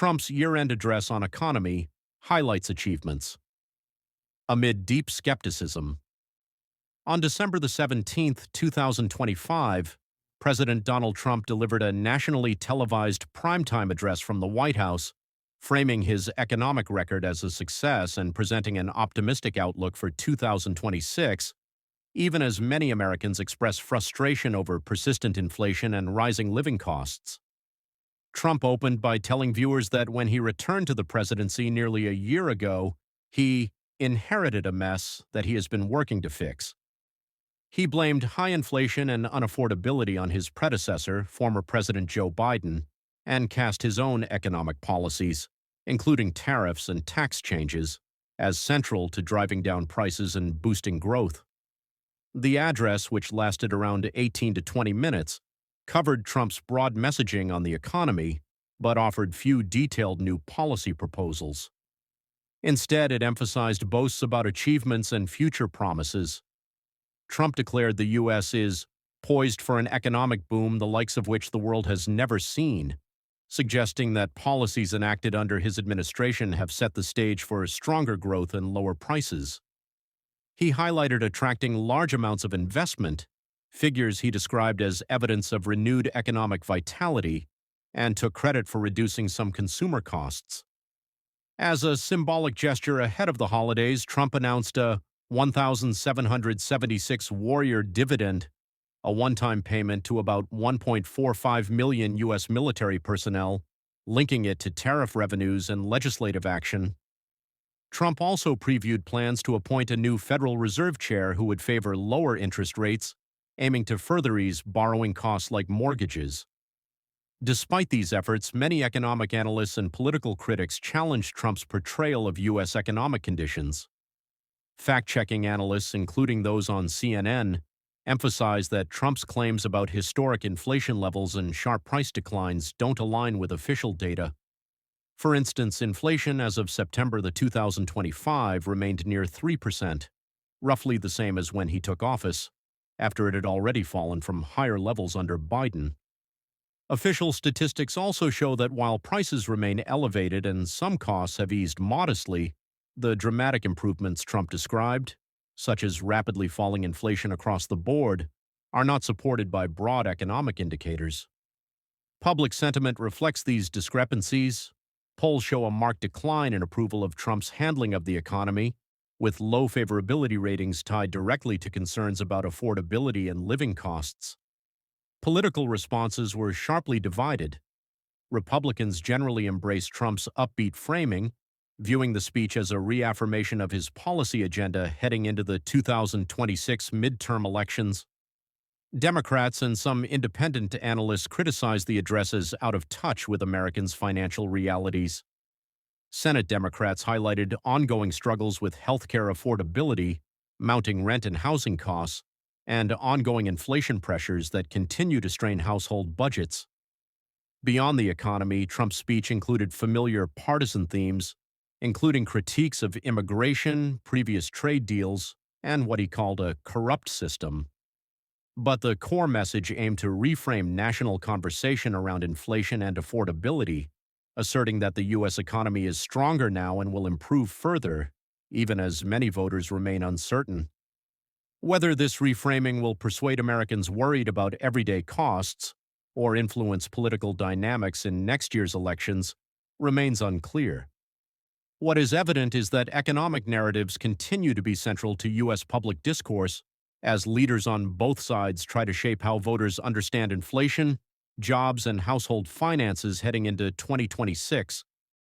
Trump's year-end address on economy highlights achievements. Amid deep skepticism, on December the 17th, 2025, President Donald Trump delivered a nationally televised primetime address from the White House, framing his economic record as a success and presenting an optimistic outlook for 2026, even as many Americans express frustration over persistent inflation and rising living costs. Trump opened by telling viewers that when he returned to the presidency nearly a year ago, he inherited a mess that he has been working to fix. He blamed high inflation and unaffordability on his predecessor, former President Joe Biden, and cast his own economic policies, including tariffs and tax changes, as central to driving down prices and boosting growth. The address, which lasted around 18 to 20 minutes, covered Trump's broad messaging on the economy, but offered few detailed new policy proposals. Instead, it emphasized boasts about achievements and future promises. Trump declared the U.S. is poised for an economic boom the likes of which the world has never seen, suggesting that policies enacted under his administration have set the stage for stronger growth and lower prices. He highlighted attracting large amounts of investment, figures he described as evidence of renewed economic vitality, and took credit for reducing some consumer costs. As a symbolic gesture ahead of the holidays, Trump announced a 1,776 Warrior dividend, a one-time payment to about 1.45 million U.S. military personnel, linking it to tariff revenues and legislative action. Trump also previewed plans to appoint a new Federal Reserve chair who would favor lower interest rates, aiming to further ease borrowing costs like mortgages. Despite these efforts, many economic analysts and political critics challenged Trump's portrayal of U.S. economic conditions. Fact-checking analysts, including those on CNN, emphasize that Trump's claims about historic inflation levels and sharp price declines don't align with official data. For instance, inflation as of September 2025 remained near 3%, roughly the same as when he took office, after it had already fallen from higher levels under Biden. Official statistics also show that while prices remain elevated and some costs have eased modestly, the dramatic improvements Trump described, such as rapidly falling inflation across the board, are not supported by broad economic indicators. Public sentiment reflects these discrepancies. Polls show a marked decline in approval of Trump's handling of the economy, with low favorability ratings tied directly to concerns about affordability and living costs. Political responses were sharply divided. Republicans generally embraced Trump's upbeat framing, viewing the speech as a reaffirmation of his policy agenda heading into the 2026 midterm elections. Democrats and some independent analysts criticized the address as out of touch with Americans' financial realities. Senate Democrats highlighted ongoing struggles with healthcare affordability, mounting rent and housing costs, and ongoing inflation pressures that continue to strain household budgets. Beyond the economy, Trump's speech included familiar partisan themes, including critiques of immigration, previous trade deals, and what he called a corrupt system. But the core message aimed to reframe national conversation around inflation and affordability, asserting that the U.S. economy is stronger now and will improve further, even as many voters remain uncertain. Whether this reframing will persuade Americans worried about everyday costs or influence political dynamics in next year's elections remains unclear. What is evident is that economic narratives continue to be central to U.S. public discourse as leaders on both sides try to shape how voters understand inflation, jobs, and household finances heading into 2026.